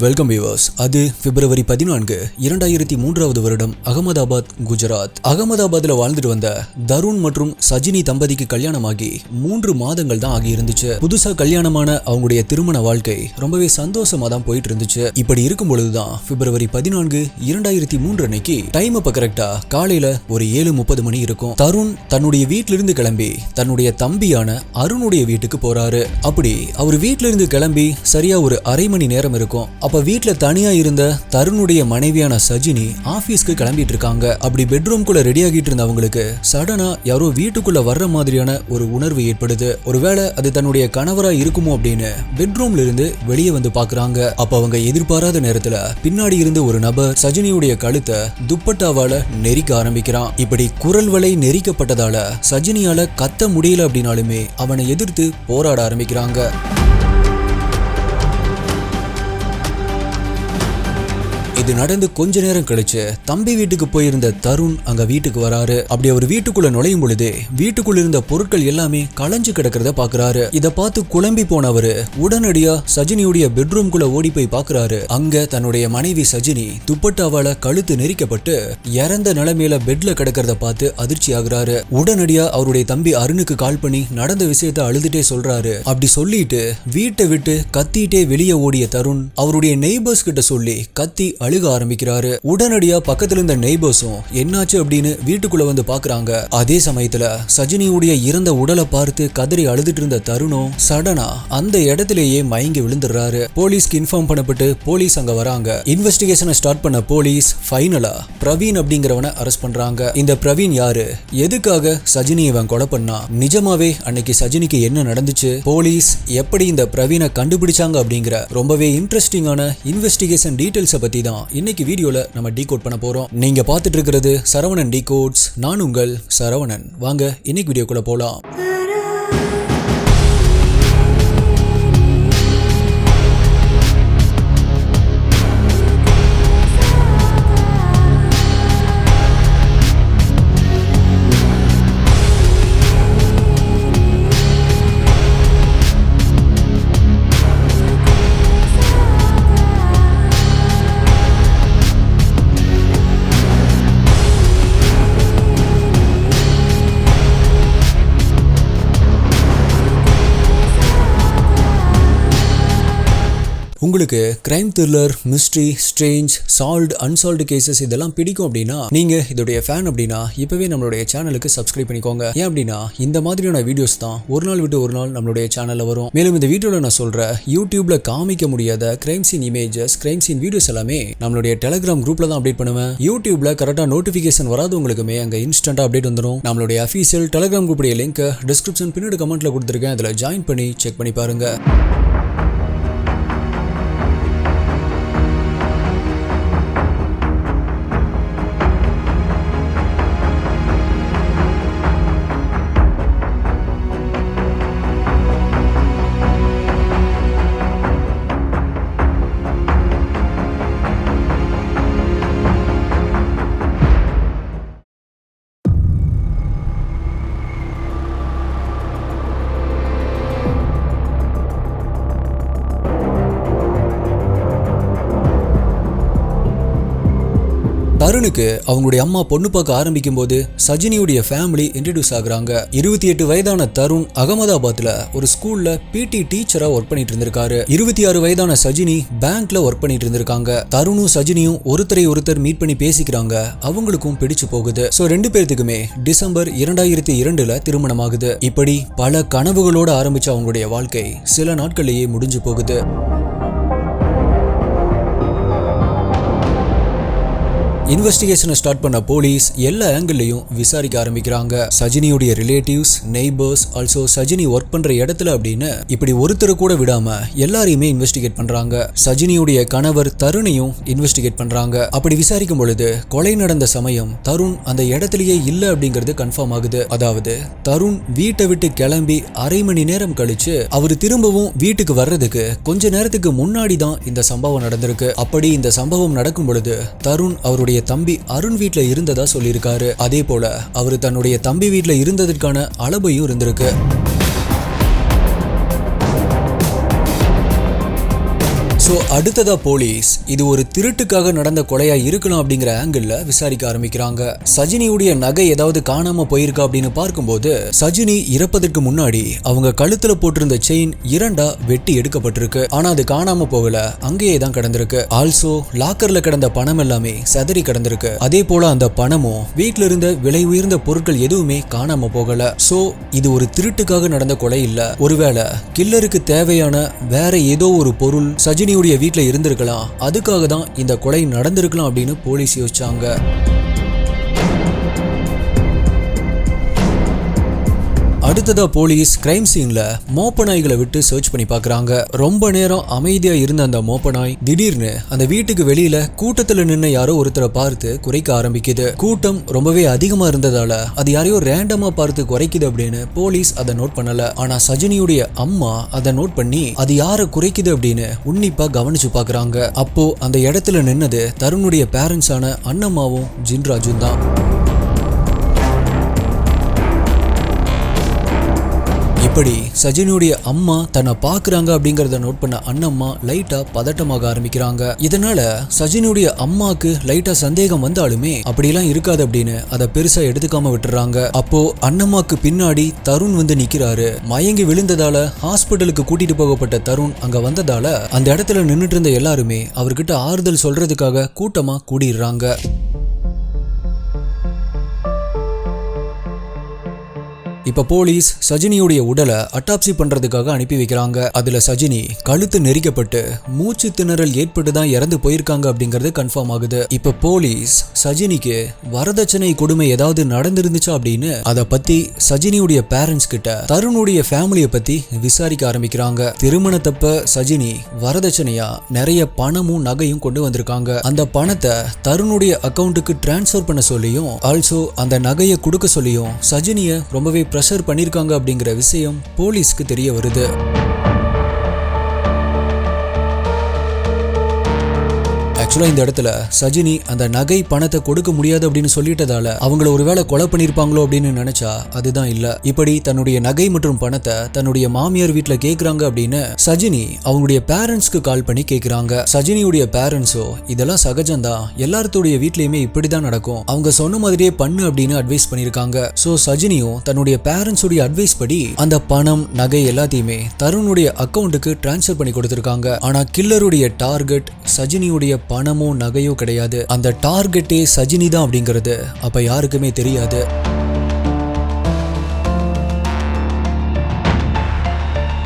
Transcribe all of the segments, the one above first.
Welcome viewers. அது பிப்ரவரி 14, 2003 வருடம் அகமதாபாத், குஜராத். அகமதாபாத்ல வாழ்ந்துட்டு வந்த தருண் மற்றும் சஜினி தம்பதிக்கு கல்யாணமாகி 3 மாதங்கள் தான் ஆகி இருந்துச்சு. புதுசா கல்யாணமான அவங்களுடைய திருமண வாழ்க்கை ரொம்பவே சந்தோஷமா தான் போயிட்டு இருந்துச்சு. இப்படி இருக்கும் பொழுதுதான் பிப்ரவரி 14, 2003 அன்னைக்கு டைம் அப்ப கரெக்டா காலையில ஒரு 7:30 மணி இருக்கும். தருண் தன்னுடைய வீட்டில இருந்து கிளம்பி தன்னுடைய தம்பியான அருணுடைய வீட்டுக்கு போறாரு. அப்படி அவர் வீட்டில இருந்து கிளம்பி சரியா ஒரு அரை மணி நேரம் இருக்கும். அப்ப வீட்ல தனியா இருந்த தருணுடைய மனைவியான சஜினி ஆபீஸ்க்கு கிளம்பிட்டு இருக்காங்க. அப்படி பெட்ரூம்குள்ள ரெடி ஆகிட்டு இருந்த அவங்களுக்கு சடனா யாரோ வீட்டுக்குள்ள வர்ற மாதிரியான ஒரு உணர்வு ஏற்படுது. ஒருவேளை அது தன்னுடைய கணவரா இருக்குமோ அப்படின்னு பெட்ரூம்ல இருந்து வெளியே வந்து பாக்குறாங்க. அப்ப அவங்க எதிர்பாராத நேரத்துல பின்னாடி இருந்து ஒரு நபர் சஜினியுடைய கழுத்தை துப்பட்டாவால நெரிக்க ஆரம்பிக்கிறான். இப்படி குரல் வலை நெரிக்கப்பட்டதால சஜினியால கத்த முடியல அப்படின்னாலுமே அவனை எதிர்த்து போராட ஆரம்பிக்கிறாங்க. இது நடந்து கொஞ்ச நேரம் கழிச்சு தம்பி வீட்டுக்கு போயிருந்த தருண் அங்க வீட்டுக்கு வராரு. அப்படி அவர் வீட்டுக்குள்ள நுழையும் பொழுது வீட்டுக்குள்ள இருந்த பொருட்கள் எல்லாமே களைஞ்சு கிடக்கிறத பாக்குறாரு. இத பார்த்து குழம்பி போனவரு உடனடியா சஜினியுடைய பெட்ரூம்குள்ள ஓடி போய் பாக்குறாரு. அங்க தன்னுடைய மனைவி சஜினி துப்பட்டாவால கழுத்து நெரிக்கப்பட்டு இறந்த நிலைமையில பெட்ல கிடக்கிறத பார்த்து அதிர்ச்சி ஆகுறாரு. உடனடியா அவருடைய தம்பி அருணுக்கு கால் பண்ணி நடந்த விஷயத்த அழுதுட்டே சொல்றாரு. அப்படி சொல்லிட்டு வீட்டை விட்டு கத்திட்டே வெளியே ஓடிய தருண் அவருடைய நெய்பர்ஸ் கிட்ட சொல்லி கத்தி அழுக ஆரம்பிக்கிறாரு. உடனடியா பக்கத்துல இருந்த நெய்பர்ஸும் என்னாச்சு அப்படின்னு வீட்டுக்குள்ள வந்து பாக்குறாங்க. அதே சமயத்துல சஜினியுடைய இறந்த உடலை பார்த்து கதறி அழுதுட்டு இருந்த தருணம் சடனா அந்த இடத்திலேயே மயங்கி விழுந்துடுறாரு. போலீஸ்க்கு இன்ஃபார்ம் பண்ணப்பட்டு போலீஸ் அங்க வராங்க. இன்வெஸ்டிகேஷனை ஸ்டார்ட் பண்ண போலீஸ் ஃபைனலா பிரவீன் அப்படிங்கிறவனை அரெஸ்ட் பண்றாங்க. இந்த பிரவீன் யாரு, எதுக்காக சஜினியை இவன் கொலை பண்ணா, நிஜமாவே அன்னைக்கு சஜினிக்கு என்ன நடந்துச்சு, போலீஸ் எப்படி இந்த பிரவீனை கண்டுபிடிச்சாங்க அப்படிங்கிற ரொம்பவே இன்ட்ரெஸ்டிங்கான இன்வெஸ்டிகேஷன் டீடைல்ஸை பத்தி தான் இன்னைக்கு வீடியோல நம்ம டீகோட் பண்ண போறோம். நீங்க பார்த்துட்டு இருக்கிறது சரவணன் டீகோட்ஸ். நான் உங்கள் சரவணன். வாங்க இன்னைக்கு வீடியோக்குள்ள போலாம். உங்களுக்கு crime thriller, mystery, strange, solved, unsolved cases இதெல்லாம் பிடிக்கும் அப்படின்னா நீங்க இதோடைய ஃபேன் அப்படின்னா இப்பவே நம்மளுடைய சேனலுக்கு சப்ஸ்கிரைப் பண்ணிக்கோங்க. ஏன் அப்படின்னா இந்த மாதிரியான வீடியோஸ் தான் ஒரு நாள் விட்டு ஒரு நாள் நம்மளுடைய சேனல்ல வரும். மேலும் இந்த வீடியோல நான் சொல்ற யூடியூப்ல காமிக்க முடியாத crime scene images, crime scene videos எல்லாமே நம்மளுடைய டெலிகிராம் குரூப்ல தான் அப்டேட் பண்ணுவேன். யூடியூப்ல கரெக்டா நோட்டிபிகேஷன் வராதவங்களுக்குமே அங்க இன்ஸ்டன்டா அப்டேட் வந்துடும். நம்மளுடைய அஃபீஷியல் டெலிகிராம் குரூப்புடைய லிங்க் டிஸ்கிரிப்ஷன் பின்னாடி கமெண்ட்ல கொடுத்துருக்கேன். அதுல ஜாயின் பண்ணி செக் பண்ணி பாருங்க. தருணுக்கு அவங்களுடைய அம்மா பொண்ணு பார்க்க ஆரம்பிக்கும் போது சஜினியுடைய ஃபேமிலி இன்ட்ரடியூஸ் ஆகுறாங்க. 28 வயதான தருண் அகமதாபாத்ல ஒரு ஸ்கூல்ல பிடி டீச்சரா ஒர்க் பண்ணிட்டு இருந்திருக்காரு. 26 வயதான சஜினி பேங்க்ல ஒர்க் பண்ணிட்டு இருந்திருக்காங்க. தருணும் சஜினியும் ஒருத்தர் மீட் பண்ணி பேசிக்கிறாங்க. அவங்களுக்கும் பிடிச்சு போகுது. சோ 2 பேர்த்துக்குமே டிசம்பர் 2002ல திருமணம் ஆகுது. இப்படி பல கனவுகளோட ஆரம்பிச்ச அவங்களுடைய வாழ்க்கை சில நாட்கள்லயே முடிஞ்சு போகுது. இன்வெஸ்டிகேஷனை ஸ்டார்ட் பண்ண போலீஸ் எல்லா ஆங்கிள்லயும் விசாரிக்க ஆரம்பிக்கிறாங்க. சஜினியுடைய relatives, neighbours, also Sajini work பண்ற இடத்துல அப்படின்னு இப்படி ஒருத்தரை கூட விடாம எல்லாரையுமே இன்வெஸ்டிகேட் பண்றாங்க. சஜினியுடைய கணவர் தருணையும் இன்வெஸ்டிகேட் பண்றாங்க. அப்படி விசாரிக்கும் பொழுது கொலை நடந்த சமயம் தருண் அந்த இடத்திலேயே இல்ல அப்படிங்கிறது கன்ஃபார்ம் ஆகுது. அதாவது தருண் வீட்டை விட்டு கிளம்பி அரை மணி நேரம் கழிச்சு அவர் திரும்பவும் வீட்டுக்கு வர்றதுக்கு கொஞ்ச நேரத்துக்கு முன்னாடி தான் இந்த சம்பவம் நடந்திருக்கு. அப்படி இந்த சம்பவம் நடக்கும் பொழுது தருண் அவருடைய தம்பி அருண் வீட்ல இருந்ததா சொல்லியிருக்காரு. அதே போல அவர் தன்னுடைய தம்பி வீட்ல இருந்ததற்கான அளவையும் இருந்திருக்கு. சோ அடுத்ததா போலீஸ் இது ஒரு திருட்டுக்காக நடந்த கொலையா இருக்கலாம் அப்படிங்கிற ஆங்கிள் விசாரிக்க ஆரம்பிக்கிறாங்க. சஜினியுடைய நகை ஏதாவது காணாம போயிருக்கா அப்படின்னு பார்க்கும்போது சஜினி இறப்பதற்கு முன்னாடி அவங்க கழுத்துல போட்டிருந்த செயின் 2 வெட்டி எடுக்கப்பட்டிருக்கு. ஆனா அது காணாம போகல, அங்கேயே தான் கிடந்திருக்கு. ஆல்சோ லாக்கர்ல கிடந்த பணம் எல்லாமே சதறி கிடந்திருக்கு. அதே போல அந்த பணமும் வீட்டுல இருந்த விலை உயர்ந்த பொருட்கள் எதுவுமே காணாம போகல. சோ இது ஒரு திருட்டுக்காக நடந்த கொலை இல்ல. ஒருவேளை கில்லருக்கு தேவையான வேற ஏதோ ஒரு பொருள் சஜினியுடைய வீட்டுல இருந்திருக்கலாம், அதுக்காக தான் இந்த கொலை நடந்திருக்கலாம் அப்படின்னு போலீஸ் யோசிச்சாங்க. அடுத்ததா போலீஸ் கிரைம் சீன்ல மோப்ப நாய்களை விட்டு சர்ச் பண்ணி பாக்குறாங்க. ரொம்ப நேரம் அமைதியா இருந்த அந்த மோப்ப நாய் திடீர்னு அந்த வீட்டுக்கு வெளியில கூட்டத்துல நின்ன யாரோ ஒருத்தரை பார்த்து குறைக்க ஆரம்பிக்குது. கூட்டம் ரொம்பவே அதிகமா இருந்ததால அது யாரையோ ரேண்டமா பார்த்து குறைக்குது அப்படின்னு போலீஸ் அதை நோட் பண்ணல. ஆனா சஜினியுடைய அம்மா அதை நோட் பண்ணி அது யாரை குறைக்குது அப்படின்னு உன்னிப்பா கவனிச்சு பாக்குறாங்க. அப்போ அந்த இடத்துல நின்னது தருணுடைய பேரண்ட்ஸான அண்ணம்மாவும் ஜின்ராஜும் தான். இப்படி சஜினியுடைய அம்மா தன்னை பாக்குறாங்க அப்படிங்கறத நோட் பண்ண அண்ணம்மா லைட்டா பதட்டமாக ஆரம்பிக்கிறாங்க. இதனால சஜினியுடைய அம்மாக்கு லைட்டா சந்தேகம் வந்தாலுமே அப்படியெல்லாம் இருக்காது அப்படின்னு அதை பெருசா எடுத்துக்காம விட்டுறாங்க. அப்போ அண்ணம்மாக்கு பின்னாடி தருண் வந்து நிக்கிறாரு. மயங்கி விழுந்ததால ஹாஸ்பிட்டலுக்கு கூட்டிட்டு போகப்பட்ட தருண் அங்க வந்ததால அந்த இடத்துல நின்னுட்டு இருந்த எல்லாருமே அவர்கிட்ட ஆறுதல் சொல்றதுக்காக கூட்டமா கூடிடுறாங்க. இப்ப போலீஸ் சஜினியுடைய உடலை அட்டாப்சி பண்றதுக்காக அனுப்பி வைக்கிறாங்க. அதுல சஜினி கழுத்து நெரிக்கப்பட்டு மூச்சு திணறல் ஏற்பட்டு தான் இறந்து போயிருக்காங்க அப்படிங்கறது கன்ஃபார்ம் ஆகுது. இப்ப போலீஸ் சஜினிக்கு வரதட்சணை கொடுமை ஏதாவது நடந்திருந்துச்சா அப்படின்னு அதை பத்தி சஜினியுடைய பேரண்ட்ஸ் கிட்ட தருணுடைய ஃபேமிலியை பத்தி விசாரிக்க ஆரம்பிக்கிறாங்க. திருமணத்தப்ப சஜினி வரதட்சணையா நிறைய பணமும் நகையும் கொண்டு வந்திருக்காங்க. அந்த பணத்தை தருணுடைய அக்கௌண்ட்டுக்கு டிரான்ஸ்ஃபர் பண்ண சொல்லியும் ஆல்சோ அந்த நகையை கொடுக்க சொல்லியும் சஜினிய ரொம்பவே பிரஷர் பண்ணிருக்காங்க அப்படிங்கிற விஷயம் போலீஸ்க்கு தெரிய வருது. ஆக்சுவலா இந்த இடத்துல சஜினி அந்த நகை பணத்தை கொடுக்க முடியாது அப்படின்னு சொல்லிட்டதால அவங்கள ஒருவேளை கொலை பண்ணிருப்பாங்களோ அப்படின்னு நினைச்சா அதுதான் இல்ல. இப்படி தன்னுடைய நகை மற்றும் பணத்தை தன்னுடைய மாமியார் வீட்டுல கேக்குறாங்க அப்படின்னு சஜினி அவங்களுடைய பேரண்ட்ஸ்க்கு கால் பண்ணி கேக்குறாங்க. சஜினியுடைய பேரண்ட்ஸோ இதெல்லாம் சகஜம்தான், எல்லாருடைய வீட்லயுமே இப்படிதான் நடக்கும், அவங்க சொன்ன மாதிரியே பண்ணு அப்படின்னு அட்வைஸ் பண்ணிருக்காங்க. சோ சஜினியும் தன்னுடைய பேரண்ட்ஸ் உடைய அட்வைஸ் படி அந்த பணம் நகை எல்லாத்தையுமே தருணுடைய அக்கௌண்ட்டுக்கு டிரான்ஸ்ஃபர் பண்ணி கொடுத்திருக்காங்க. ஆனா கில்லருடைய டார்கெட் சஜினியுடைய பணமோ நகையோ கிடையாது. அந்த டார்கெட்டே சஜினி தான் அப்படிங்கிறது அப்ப யாருக்குமே தெரியாது.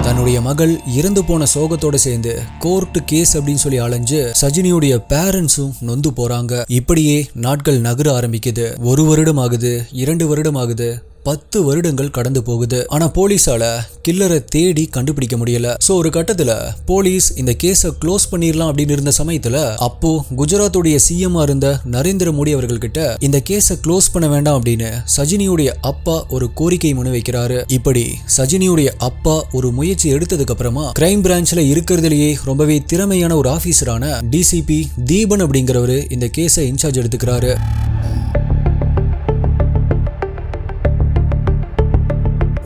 தன்னுடைய மகள் இறந்து போன சோகத்தோட சேர்ந்து கோர்ட் கேஸ் அப்படின்னு சொல்லி அலைஞ்சு சஜினியுடைய பேரண்ட்ஸும் நொந்து போறாங்க. இப்படியே நாட்கள் நகர ஆரம்பிக்குது. 1 வருடம் ஆகுது, 2 வருடம் ஆகுது, 10 வருடங்கள் கடந்து போகுது. ஆனா போலீஸால கில்லரை தேடி கண்டுபிடிக்க முடியல. சோ ஒரு கட்டத்துல போலீஸ் இந்த கேஸை க்ளோஸ் பண்ணிடலாம் அப்படின்னு இருந்த சமயத்துல அப்போ குஜராத்துடைய சிஎம் இருந்த நரேந்திர மோடி அவர்கள் கிட்ட இந்த கேஸை க்ளோஸ் பண்ண வேண்டாம் அப்படின்னு சஜினியுடைய அப்பா ஒரு கோரிக்கை முன் வைக்கிறாரு. இப்படி சஜினியுடைய அப்பா ஒரு முயற்சி எடுத்ததுக்கு அப்புறமா கிரைம் பிரான்ச்ல இருக்கிறதுலயே ரொம்பவே திறமையான ஒரு ஆபீசரான டிசிபி தீபன் அப்படிங்கிறவரு இந்த கேஸை இன்சார்ஜ் எடுத்துக்கிறாரு.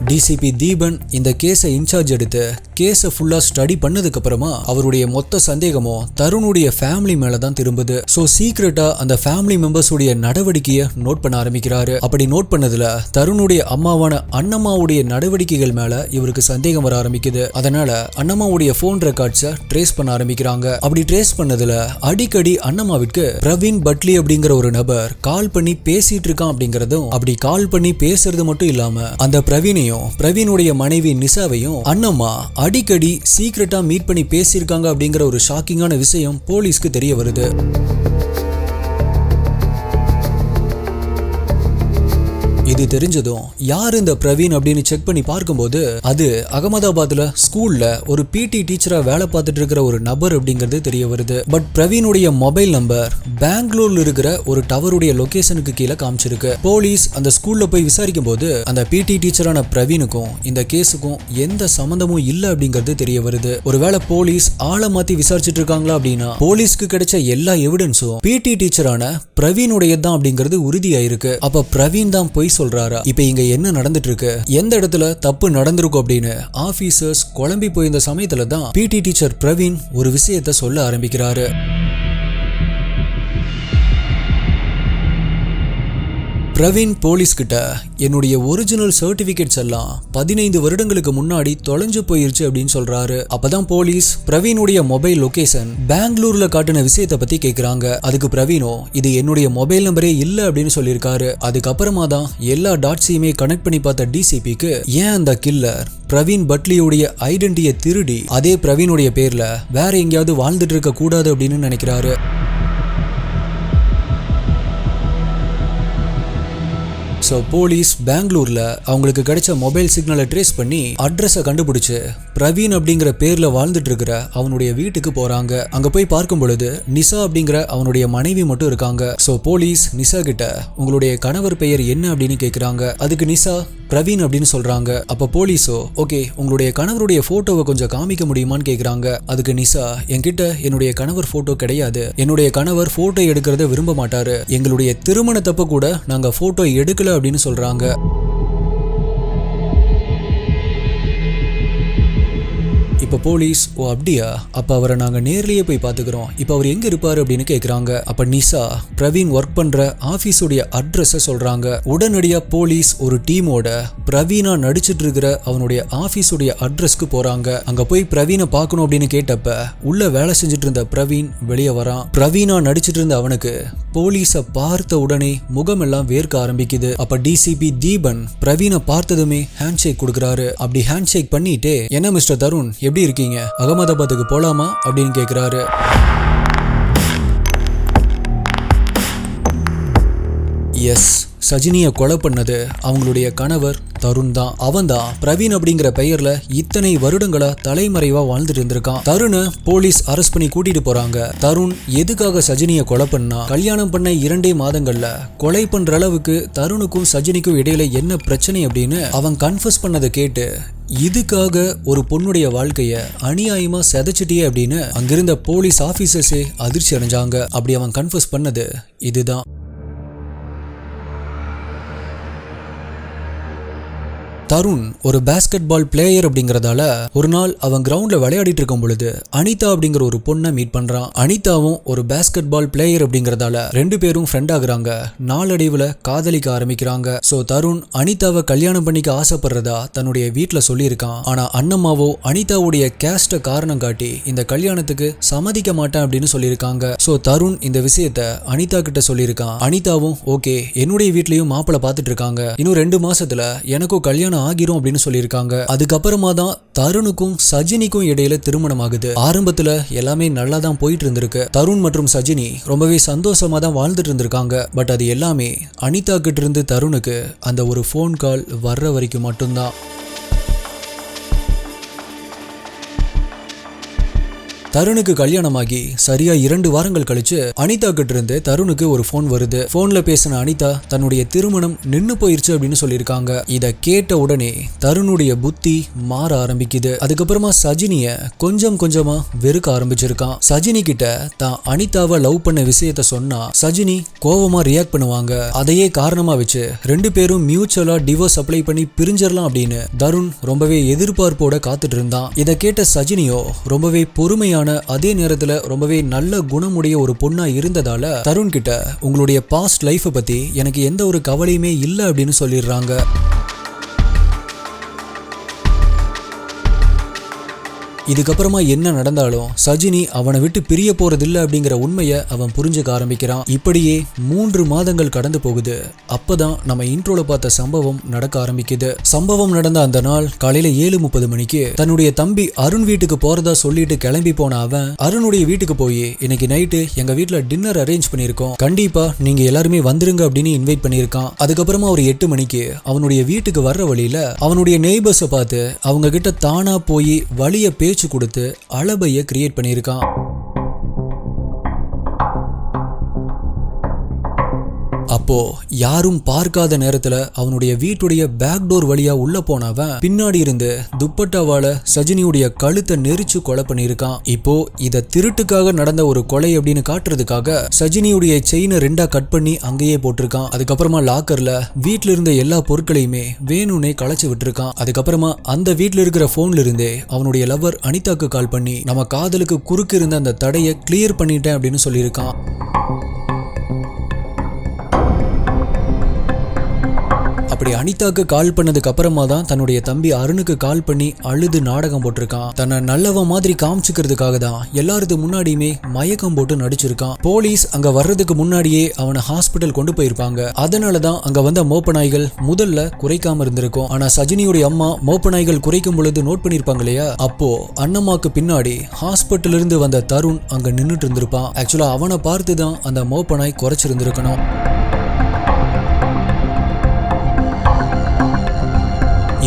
டிசிபி தீபன் இந்த கேஸை இன்சார்ஜ் எடுத்து கேஸை ஃபுல்லா ஸ்டடி பண்ணதுக்கு அப்புறமா அவருடைய மொத்த சந்தேகமும் தருணுடைய ஃபேமிலி மேல தான் திரும்புது. சோ சீக்ரெட்டா அந்த ஃபேமிலி மெம்பர்ஸ் உடைய நடவடிக்கையை நோட் பண்ண ஆரம்பிக்கிறாரு. அப்படி நோட் பண்ணதுல தருணுடைய அம்மாவான அண்ணம்மாவுடைய நடவடிக்கைகள் மேல இவருக்கு சந்தேகம் வர ஆரம்பிக்குது. அதனால அண்ணம்மாவுடைய போன் ரெக்கார்ட்ஸை ட்ரேஸ் பண்ண ஆரம்பிக்கிறாங்க. அப்படி ட்ரேஸ் பண்ணதுல அடிக்கடி அண்ணம்மாவிற்கு பிரவீன் பட்லி அப்படிங்கிற ஒரு நபர் கால் பண்ணி பேசிட்டு இருக்கான் அப்படிங்கறதும், அப்படி கால் பண்ணி பேசுறது மட்டும் இல்லாம அந்த பிரவீனையும் பிரவீனுடைய மனைவி நிசாவையும் அண்ணம்மா அடிக்கடி சீக்ரெட்டா மீட் பண்ணி பேசியிருக்காங்க அப்படிங்கிற ஒரு ஷாக்கிங்கான விஷயம் போலீஸ்க்கு தெரிய வருது. இது தெரிஞ்சதும் யார் இந்த பிரவீன் அப்படின்னு செக் பண்ணி பார்க்கும்போது அது அகமதாபாத்ல ஸ்கூல்ல ஒரு பிடி டீச்சரா வேலை பார்த்துட்டு இருக்கிற ஒரு நபர் அப்படிங்கிறது தெரிய வருது. பட் பிரவீனுடைய மொபைல் நம்பர் பெங்களூர்ல இருக்கிற ஒரு டவருடைய லொகேஷனுக்கு கீழே காமிச்சிருக்கு. போலீஸ் அந்த ஸ்கூல்ல போய் விசாரிக்கும் போது அந்த பிடி டீச்சரான பிரவீனுக்கும் இந்த கேஸுக்கும் எந்த சம்பந்தமும் இல்ல அப்படிங்கிறது தெரிய வருது. ஒருவேளை போலீஸ் ஆளை மாத்தி விசாரிச்சுட்டு இருக்காங்களா அப்படின்னா போலீஸ்க்கு கிடைச்ச எல்லா எவிடன்ஸும் பிடி டீச்சரான பிரவீனுடைய தான் அப்படிங்கிறது உறுதியாயிருக்கு. அப்ப பிரவீன் தான் போய் சொல்றாரா? இப்ப இங்க என்ன நடந்துட்டு இருக்கு, எந்த இடத்துல தப்பு நடந்திருக்கும் அப்படின்னு ஆபீசர்ஸ் குழம்பி போயிருந்த சமயத்துல தான் பிடி டீச்சர் பிரவீன் ஒரு விஷயத்த சொல்ல ஆரம்பிக்கிறாரு. பிரவீன் போலீஸ் கிட்ட என்னுடைய ஒரிஜினல் சர்டிபிகேட்ஸ் எல்லாம் 15 வருடங்களுக்கு முன்னாடி தொலைஞ்சு போயிருச்சு அப்படின்னு சொல்றாரு. அப்பதான் போலீஸ் பிரவீனுடைய மொபைல் லொகேஷன் பெங்களூர்ல காட்டின விஷயத்தை பத்தி கேக்குறாங்க. அதுக்கு பிரவீனோ இது என்னுடைய மொபைல் நம்பரே இல்ல அப்படின்னு சொல்லியிருக்காரு. அதுக்கப்புறமா தான் எல்லா டாட்ஸையுமே கனெக்ட் பண்ணி பார்த்த டிசிபிக்கு ஏன் அந்த கில்லர் பிரவீன் பட்லியுடைய ஐடென்டிட்டியை திருடி அதே பிரவீனுடைய பேர்ல வேற எங்கேயாவது வாழ்ந்துட்டு இருக்க கூடாது அப்படின்னு நினைக்கிறாரு. ஸோ போலீஸ் பெங்களூர்ல அவங்களுக்கு கிடைச்ச மொபைல் சிக்னலை ட்ரேஸ் பண்ணி அட்ரஸை கண்டுபிடிச்சு பிரவீன் அப்படிங்கிற பேர்ல வாழ்ந்துட்டு இருக்கிற அவனுடைய வீட்டுக்கு போறாங்க. அங்க போய் பார்க்கும் பொழுது நிசா அப்படிங்கிற அவனுடைய மனைவி மட்டும் இருக்காங்க. ஸோ போலீஸ் நிசா கிட்ட உங்களுடைய கணவர் பெயர் என்ன அப்படின்னு கேட்குறாங்க. அதுக்கு நிசா பிரவீன் அப்படின்னு சொல்றாங்க. அப்ப போலீஸோ ஓகே உங்களுடைய கணவருடைய போட்டோவை கொஞ்சம் காமிக்க முடியுமான்னு கேக்குறாங்க. அதுக்கு நிசா என்கிட்ட என்னுடைய கணவர் போட்டோ கிடையாது, என்னுடைய கணவர் போட்டோ எடுக்கிறத விரும்ப மாட்டாரு, எங்களுடைய திருமணத்தப்ப கூட நாங்க போட்டோ எடுக்கல அப்படின்னு சொல்றாங்க. இப்ப போலீஸ் ஓ அப்படியா, அப்ப அவரை நாங்க நேர்லயே போய் பாத்துக்கிறோம், இப்ப அவர் எங்க இருப்பாரு அப்படின்னு கேக்குறாங்க. அப்ப நிசா பிரவீன் ஒர்க் பண்ற ஆபீஸோடைய அட்ரஸ சொல்றாங்க. உடனடியா போலீஸ் ஒரு டீமோட பிரவீனா நடிச்சிட்டு இருக்கிற அவனுடைய ஆபீஸோடைய அட்ரஸ்க்கு போறாங்க. அங்க போய் பிரவீனை பார்க்கணும் அப்படின்னு கேட்டப்ப உள்ள வேலை செஞ்சுட்டு இருந்த பிரவீன் வெளியே வரான். பிரவீனா நடிச்சிட்டு இருந்த அவனுக்கு போலீஸ பார்த்த உடனே முகமெல்லாம் வேர்க்க ஆரம்பிக்குது. அப்ப டிசிபி தீபன் பிரவீனை பார்த்ததுமே ஹேண்ட் ஷேக் கொடுக்குறாரு. அப்படி ஹேண்ட் ஷேக் பண்ணிட்டே என்ன மிஸ்டர் தருண் எப்படி இருக்கீங்க, அகமதாபாத்துக்கு போலாமா அப்படின்னு கேக்குறாரு. எஸ், சஜினியை கொலை பண்ணது அவங்களுடைய கணவர் தருண் தான். அவன் தான் பிரவீன் அப்படிங்கிற பெயர்ல இத்தனை வருடங்களா தலைமறைவா வாழ்ந்துட்டு இருந்திருக்கான். தருணை போலீஸ் அரெஸ்ட் பண்ணி கூட்டிட்டு போறாங்க. தருண் எதுக்காக சஜினியை கொலை பண்ணா, கல்யாணம் பண்ண 2 மாதங்கள்ல கொலை பண்ற அளவுக்கு தருணுக்கும் சஜினிக்கும் இடையில என்ன பிரச்சனை அப்படின்னு அவன் கன்ஃபஸ் பண்ணதை கேட்டு இதுக்காக ஒரு பொண்ணுடைய வாழ்க்கைய அநியாயமா செதைச்சிட்டியே அப்படின்னு அங்கிருந்த போலீஸ் ஆபீசர்ஸே அதிர்ச்சி அடைஞ்சாங்க. அப்படி அவன் கன்ஃபஸ் பண்ணது இதுதான். தருண் ஒரு பேஸ்கெட் பால் பிளேயர் அப்படிங்கறதால ஒரு நாள் அவன் கிரவுண்ட்ல விளையாடிட்டு இருக்கும் பொழுது அனிதா அப்படிங்கிற ஒரு பொண்ணை மீட் பண்றான். அனிதாவும் ஒரு பேஸ்கெட் பால் பிளேயர் அப்படிங்கறதால 2 பேரும் ஃப்ரெண்ட் ஆகுறாங்க. நாளடைவுல காதலிக்க ஆரம்பிக்கிறாங்க. சோ தருண் அனிதாவை கல்யாணம் பண்ணிக்க ஆசைப்படுறதா தன்னுடைய வீட்டுல சொல்லியிருக்கான். ஆனா அண்ணம்மாவோ அனிதாவுடைய கேஸ்ட காரணம் காட்டி இந்த கல்யாணத்துக்கு சம்மதிக்க மாட்டேன் அப்படின்னு சொல்லியிருக்காங்க. சோ தருண் இந்த விஷயத்த அனிதா கிட்ட சொல்லியிருக்கான். அனிதாவும் ஓகே என்னுடைய வீட்லயும் மாப்பிள்ளை பார்த்துட்டு இருக்காங்க, இன்னும் 2 மாசத்துல எனக்கும் கல்யாணம் ஆகிரும் அப்படின்னு சொல்லியிருக்காங்க. அதுக்கப்புறமா தான் தருணுக்கும் சஜினிக்கும் இடையில திருமணம் ஆகுது. ஆரம்பத்துல எல்லாமே நல்லா தான் போயிட்டு இருந்திருக்கு. தருண் மற்றும் சஜினி ரொம்பவே சந்தோஷமா தான் வாழ்ந்துட்டு இருந்திருக்காங்க. பட் அது எல்லாமே அனிதா கிட்ட இருந்து தருணுக்கு அந்த ஒரு ஃபோன் கால் வர்ற வரைக்கும் மட்டும்தான். தருணுக்கு கல்யாணமாகி சரியா 2 வாரங்கள் கழிச்சு அனிதா கிட்ட இருந்து தருணுக்கு ஒரு போன் வருது. போன்ல பேசின அனிதா தன்னுடைய திருமணம் நின்னு போயிருச்சு அப்படின்னு சொல்லியிருக்காங்க. இத கேட்ட உடனே தருணுடைய புத்தி மாற ஆரம்பிக்குது. அதுக்கப்புறமா சஜினிய கொஞ்சம் கொஞ்சமா வெறுக்க ஆரம்பிச்சிருக்கான். சஜினி கிட்ட தான் அனிதாவை லவ் பண்ண விஷயத்த சொன்னா சஜினி கோவமா ரியாக்ட் பண்ணுவாங்க. அதையே காரணமா வச்சு 2 பேரும் மியூச்சுவலா டிவோர்ஸ் அப்ளை பண்ணி பிரிஞ்சிடலாம் அப்படின்னு தருண் ரொம்பவே எதிர்பார்ப்போட காத்துட்டு இருந்தான். இதை கேட்ட சஜினியோ ரொம்பவே பொறுமையான அதே நேரத்துல ரொம்பவே நல்ல குணமுடைய ஒரு பொண்ணா இருந்ததால தருண் கிட்ட உங்களுடைய பாஸ்ட் லைஃப் பத்தி எனக்கு எந்த ஒரு கவலையுமே இல்ல அப்படின்னு சொல்லிடுறாங்க. இதுக்கப்புறமா என்ன நடந்தாலும் சஜினி அவனை விட்டு பிரிய போறதில்லை அப்படிங்கிற உண்மையை அவன் புரிஞ்சுக்க ஆரம்பிக்கிறான். இப்படியே 3 மாதங்கள் கடந்து போகுது. அப்பதான் நம்ம இன்ட்ரோல பார்த்த சம்பவம் நடக்க ஆரம்பிக்குது. சம்பவம் நடந்த அந்த நாள் காலையில 7:30 மணிக்கு தன்னுடைய தம்பி அருண் வீட்டுக்கு போறதா சொல்லிட்டு கிளம்பி போன அவன் அருணுடைய வீட்டுக்கு போய் இன்னைக்கு நைட்டு எங்க வீட்டுல டின்னர் அரேஞ்ச் பண்ணிருக்கோம், கண்டிப்பா நீங்க எல்லாருமே வந்துருங்க அப்படின்னு இன்வைட் பண்ணிருக்கான். அதுக்கப்புறமா ஒரு 8 மணிக்கு அவனுடைய வீட்டுக்கு வர்ற வழியில அவனுடைய நெய்பர்ஸை பார்த்து அவங்க கிட்ட தானா போய் வழிய பேச்சு கொடுத்து அலபைய கிரியேட் பண்ணியிருக்கான். அப்போ யாரும் பார்க்காத நேரத்துல அவனுடைய வீட்டுடைய பேக் டோர் வழியா உள்ள போனவன் பின்னாடி இருந்து துப்பட்டாவால சஜினியுடைய கழுத்தை நெரிச்சு கொலை பண்ணியிருக்கான். இப்போ இத திருட்டுக்காக நடந்த ஒரு கொலை அப்படின்னு காட்டுறதுக்காக சஜினியுடைய செயினை 2 கட் பண்ணி அங்கேயே போட்டிருக்கான். அதுக்கப்புறமா லாக்கர்ல வீட்டுல இருந்த எல்லா பொருட்களையுமே வேணும்னே களைச்சு விட்டுருக்கான். அதுக்கப்புறமா அந்த வீட்டுல இருக்கிற போன்ல இருந்தே அவனுடைய லவர் அனிதாக்கு கால் பண்ணி நம்ம காதலுக்கு குறுக்கு இருந்த அந்த தடையை கிளியர் பண்ணிட்டேன் அப்படின்னு சொல்லியிருக்கான். அப்படி அனிதாக்கு கால் பண்ணதுக்கு அப்புறமா தான் தன்னுடைய தம்பி அருணுக்கு கால் பண்ணி அழுது நாடகம் போட்டிருக்கான். தன்னை நல்லவன் மாதிரி காமிச்சுக்கிறதுக்காக தான் எல்லாருக்கு முன்னாடியுமே மயக்கம் போட்டு நடிச்சிருக்கான். போலீஸ் அங்க வர்றதுக்கு முன்னாடியே அவனை ஹாஸ்பிட்டல் கொண்டு போயிருப்பாங்க. அதனாலதான் அங்க வந்த மோப்ப நாய்கள் முதல்ல குறைக்காம இருந்திருக்கும். ஆனா சஜினியுடைய அம்மா மோப்ப நாய்கள் குறைக்கும் பொழுது நோட் பண்ணிருப்பாங்க இல்லையா, அப்போ அண்ணம்மாக்கு பின்னாடி ஹாஸ்பிட்டல் இருந்து வந்த தருண் அங்க நின்னுட்டு இருந்திருப்பான். ஆக்சுவலா அவனை பார்த்துதான் அந்த மோப்ப நாய் குறைச்சிருந்திருக்கணும்.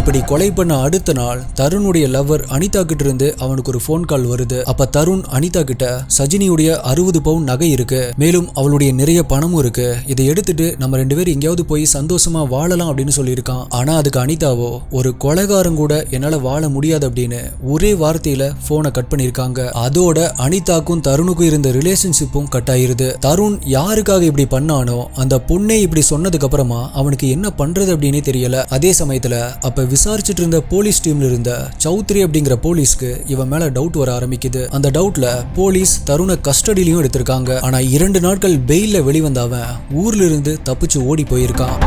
இப்படி கொலை பண்ண அடுத்த நாள் தருணுடைய லவர் அனிதா கிட்ட இருந்து அவனுக்கு ஒரு போன் கால் வருது. அப்ப தருண் அனிதா கிட்ட சஜினியுடைய 60 பவுன் நகை இருக்கு, மேலும் அவளுடைய நிறைய பணமும் இருக்கு, இதை எடுத்துட்டு நம்ம 2 பேரும் எங்கேயாவது போய் சந்தோஷமா வாழலாம் அப்படின்னு சொல்லியிருக்கான். ஆனா அதுக்கு அனிதாவோ ஒரு கொலைகாரம் கூட என்னால வாழ முடியாது அப்படின்னு ஒரே வார்த்தையில போனை கட் பண்ணிருக்காங்க. அதோட அனிதாக்கும் தருணுக்கும் இருந்த ரிலேஷன்ஷிப்பும் கட் ஆயிருது. தருண் யாருக்காக இப்படி பண்ணானோ அந்த பொண்ணே இப்படி சொன்னதுக்கு அப்புறமா அவனுக்கு என்ன பண்றது அப்படின்னு தெரியல. அதே சமயத்துல அப்ப விசாரிச்சுட்டு இருந்த போலீஸ் டீம்ல இருந்த சௌத்ரி அப்படிங்கிற போலீஸ்க்கு இவன் மேல டவுட் வர ஆரம்பிக்குது. அந்த டவுட்ல போலீஸ் தருண கஸ்டடியிலையும் எடுத்திருக்காங்க. ஆனா 2 நாட்கள் பெயில்ல வெளிவந்தவன் ஊர்ல இருந்து தப்பிச்சு ஓடி போயிருக்கான்.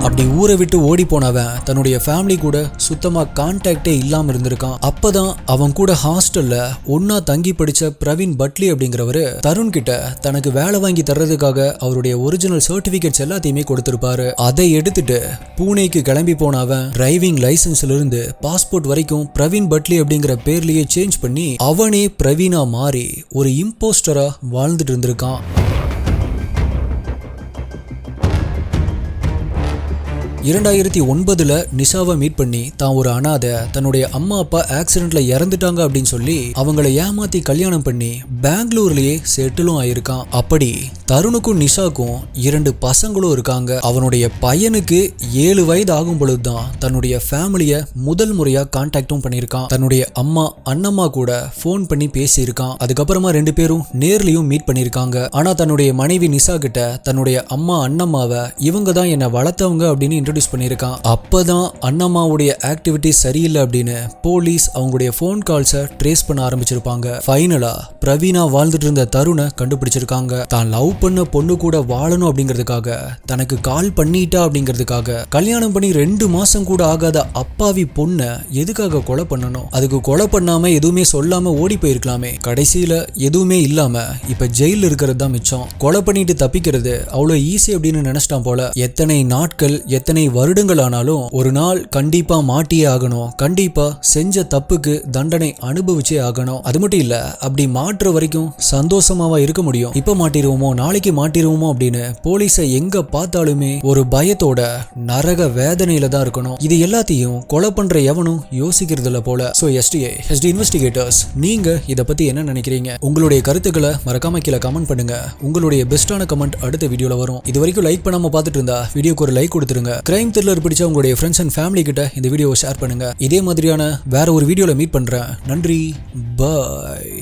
அப்படி ஊரை விட்டு ஓடி போனவன் தன்னுடைய ஃபேமிலி கூட சுத்தமா கான்டாக்டே இல்லாம இருந்திருக்கான். அப்பதான் அவன் கூட ஹாஸ்டல்ல ஒன்னா தங்கி படிச்ச பிரவீன் பட்லி அப்படிங்கிறவரு தருண் கிட்ட தனக்கு வேலை வாங்கி தர்றதுக்காக அவருடைய ஒரிஜினல் சர்டிபிகேட்ஸ் எல்லாத்தையுமே கொடுத்திருப்பாரு. அதை எடுத்துட்டு பூனேக்கு கிளம்பி போனவன் டிரைவிங் லைசன்ஸ்ல இருந்து பாஸ்போர்ட் வரைக்கும் பிரவீன் பட்லி அப்படிங்கிற பேர்லயே சேஞ்ச் பண்ணி அவனே பிரவீனா மாறி ஒரு இம்போஸ்டரா வாழ்ந்துட்டு இருந்திருக்கான். 2009 நிஷாவை மீட் பண்ணி தான் ஒரு அனாதை, தன்னுடைய அம்மா அப்பா ஆக்சிடென்ட்ல இறந்துட்டாங்க அப்படின்னு சொல்லி அவங்களை ஏமாத்தி கல்யாணம் பண்ணி பெங்களூர்லயே செட்டிலும் ஆயிருக்கான். அப்படி தருணுக்கும் நிஷாக்கும் 2 பசங்களும் இருக்காங்க. அவனுடைய பையனுக்கு 7 வயது ஆகும் பொழுதுதான் தன்னுடைய ஃபேமிலிய முதல் முறையா கான்டாக்டும் பண்ணியிருக்கான். தன்னுடைய அம்மா அண்ணம்மா கூட போன் பண்ணி பேசியிருக்கான். அதுக்கப்புறமா 2 பேரும் நேர்லயும் மீட் பண்ணியிருக்காங்க. ஆனா தன்னுடைய மனைவி நிஷா கிட்ட தன்னுடைய அம்மா அண்ணம்மாவை இவங்க தான் என்னை வளர்த்தவங்க அப்படின்னு இன்ட்ரோடியூஸ் பண்ணியிருக்கான். அப்பதான் அண்ணம்மாவுடைய ஆக்டிவிட்டி சரியில்லை அப்படின்னு போலீஸ் அவங்களுடைய போன் கால்ஸை ட்ரேஸ் பண்ண ஆரம்பிச்சிருப்பாங்க. ஃபைனலா பிரவீனா வாழ்ந்துட்டு இருந்த தருணை கண்டுபிடிச்சிருக்காங்க. தான் லவ் பண்ண பொண்ணு கூட வாழணும் அப்படிங்கிறதுக்காக, தனக்கு கால் பண்ணிட்டா அப்படிங்கிறதுக்காக கல்யாணம் பண்ணி 2 மாசம் கூட ஆகாத அப்பாவி பொண்ணை எதுக்காக கொலை பண்ணணும்? அதுக்கு கொலை பண்ணாம எதுவுமே சொல்லாம ஓடி போயிருக்கலாமே. கடைசியில எதுவுமே இல்லாம இப்ப ஜெயில இருக்கிறது தான் மிச்சம். கொலை பண்ணிட்டு தப்பிக்கிறது அவ்வளவு ஈஸி அப்படின்னு நினைச்சிட்டான் போல. எத்தனை நாட்கள் எத்தனை வருடங்கள் ஆனாலும் ஒரு நாள் கண்டிப்பா மாட்டியே ஆகணும். கண்டிப்பா செஞ்ச தப்புக்கு தண்டனை அனுபவிச்சே ஆகணும். அது மட்டும் இல்ல, அப்படி மாற்ற வரைக்கும் சந்தோஷமாவா இருக்க முடியும்? இப்ப மாட்டிருவோமோ நாளைக்கு மாட்டிருவோமோ அப்படின்னு போலீஸை எங்க பார்த்தாலுமே ஒரு பயத்தோட நரக வேதனையில தான் இருக்கணும். இது எல்லாத்தையும் கொலை பண்ற எவனும் யோசிக்கிறது இல்ல போல. சோ எஸ்டி இன்வெஸ்டிகேட்டர்ஸ், நீங்க இத பத்தி என்ன நினைக்கிறீங்க? உங்களுடைய கருத்துக்களை மறக்காம கீழே கமெண்ட் பண்ணுங்க. உங்களுடைய பெஸ்டான கமெண்ட் அடுத்த வீடியோல வரும். இது வரைக்கும் லைக் பண்ணாம பார்த்துட்டு இருந்தா வீடியோக்கு ஒரு லைக் கொடுத்துருங்க. கிரைம் த்ரில்லர் பிடிச்ச உங்களுடைய ஃப்ரெண்ட்ஸ் அண்ட் ஃபேமிலி கிட்ட இந்த வீடியோவை ஷேர் பண்ணுங்க. இதே மாதிரியான வேற ஒரு வீடியோல மீட் பண்றேன். நன்றி, பாய்.